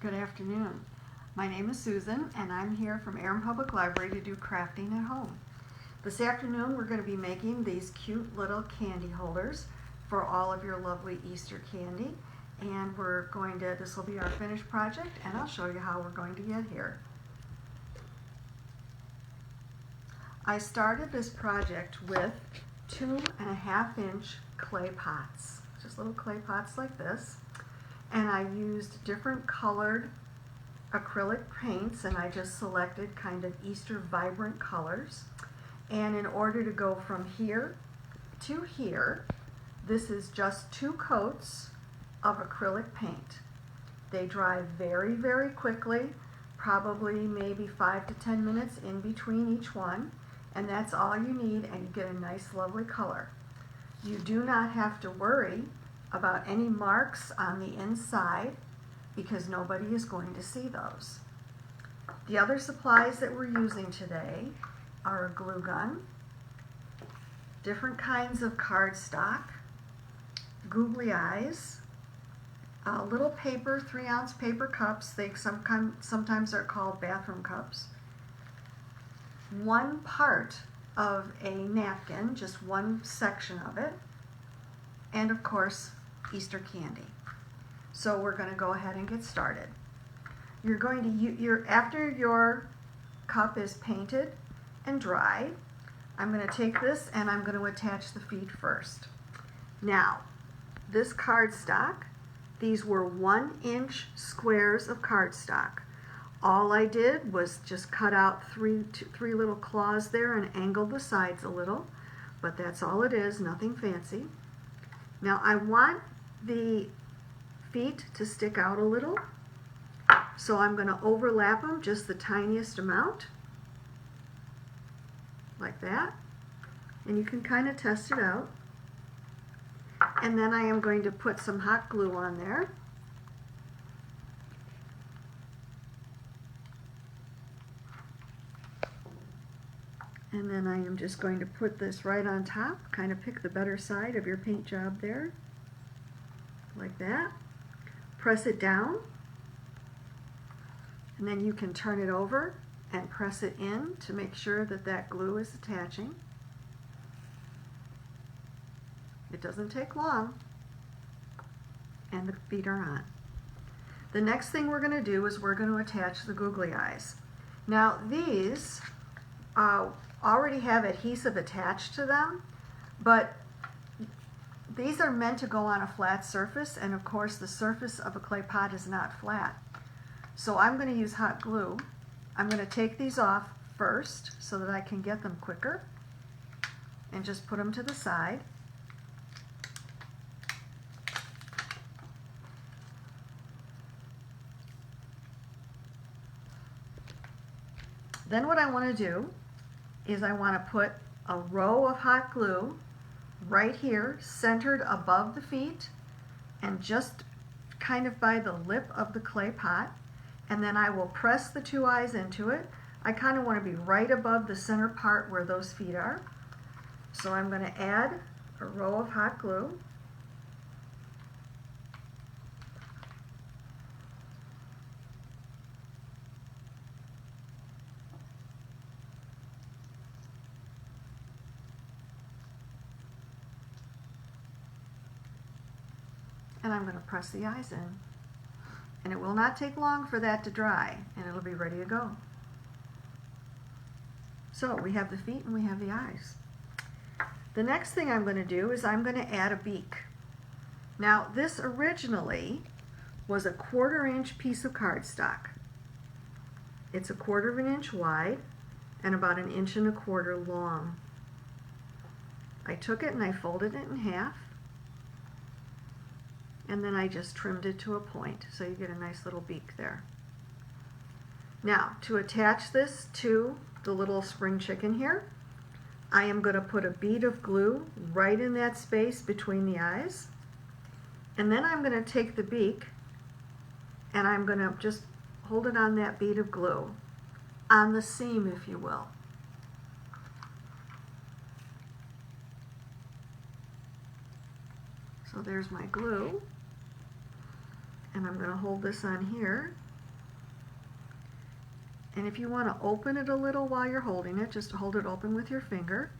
Good afternoon. My name is Susan and I'm here from Aaron Public Library to do crafting at home. This afternoon we're going to be making these cute little candy holders for all of your lovely Easter candy, and this will be our finished project, and I'll show you how we're going to get here. I started this project with 2.5-inch clay pots, just little clay pots like this. And I used different colored acrylic paints, and I just selected kind of Easter vibrant colors. And in order to go from here to here, this is just 2 coats of acrylic paint. They dry very, very quickly, probably maybe 5 to 10 minutes in between each one, and that's all you need, and you get a nice lovely color. You do not have to worry about any marks on the inside because nobody is going to see those. The other supplies that we're using today are a glue gun, different kinds of cardstock, googly eyes, little paper, 3-ounce paper cups. They sometimes are called bathroom cups. 1 part of a napkin, just one section of it, and of course Easter candy. So we're going to go ahead and get started. You're going to after your cup is painted and dry, I'm going to take this and I'm going to attach the feet first. Now, this cardstock, these were 1-inch squares of cardstock. All I did was just cut out three little claws there and angled the sides a little, but that's all it is, nothing fancy. Now I want the feet to stick out a little, so I'm going to overlap them just the tiniest amount, like that, and you can kind of test it out. And then I am going to put some hot glue on there. And then I am just going to put this right on top, kind of pick the better side of your paint job there, like that. Press it down, and then you can turn it over and press it in to make sure that that glue is attaching. It doesn't take long, and the feet are on. The next thing we're going to do is we're going to attach the googly eyes. Now these already have adhesive attached to them, but these are meant to go on a flat surface, and of course the surface of a clay pot is not flat. So I'm going to use hot glue. I'm going to take these off first so that I can get them quicker, and just put them to the side. Then what I want to do is I want to put a row of hot glue right here, centered above the feet and just kind of by the lip of the clay pot, and then I will press the 2 eyes into it. I kind of want to be right above the center part where those feet are. So I'm going to add a row of hot glue. And I'm going to press the eyes in. And it will not take long for that to dry, and it'll be ready to go. So we have the feet and we have the eyes. The next thing I'm going to do is I'm going to add a beak. Now this originally was a 1/4-inch piece of cardstock. It's 1/4 of an inch wide and about 1 1/4 inches long. I took it and I folded it in half, and then I just trimmed it to a point, so you get a nice little beak there. Now, to attach this to the little spring chicken here, I am going to put a bead of glue right in that space between the eyes, and then I'm going to take the beak and I'm going to just hold it on that bead of glue, on the seam, if you will. So there's my glue, and I'm going to hold this on here And if you want to open it a little while you're holding it, just hold it open with your finger.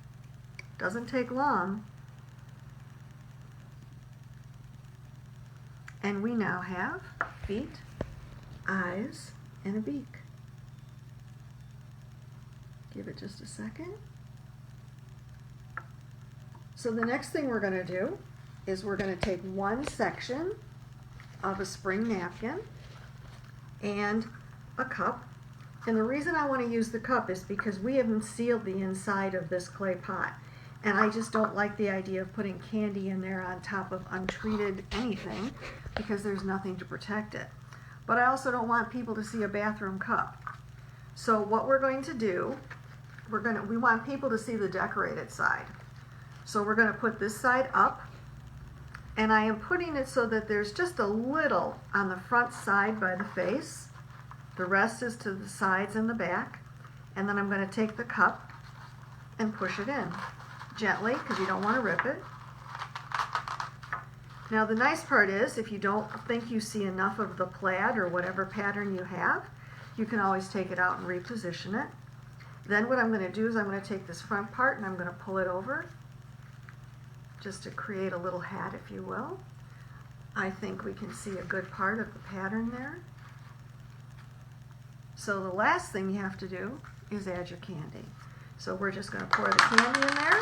Doesn't take long. And we now have feet, eyes, and a beak. Give it just a second. So the next thing we're going to do is we're going to take one section of a spring napkin and a cup. And the reason I want to use the cup is because we haven't sealed the inside of this clay pot. And I just don't like the idea of putting candy in there on top of untreated anything because there's nothing to protect it. But I also don't want people to see a bathroom cup. So what we're going to do, we want people to see the decorated side. So we're going to put this side up, and I am putting it so that there's just a little on the front side by the face. The rest is to the sides and the back. And then I'm going to take the cup and push it in gently because you don't want to rip it. Now the nice part is, if you don't think you see enough of the plaid or whatever pattern you have, you can always take it out and reposition it. Then what I'm going to do is I'm going to take this front part and I'm going to pull it over just to create a little hat, if you will. I think we can see a good part of the pattern there. So the last thing you have to do is add your candy. So we're just going to pour the candy in there.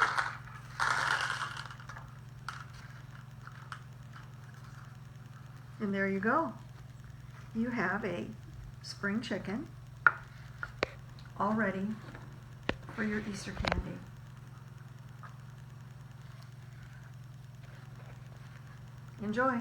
And there you go. You have a spring chicken all ready for your Easter candy. Enjoy.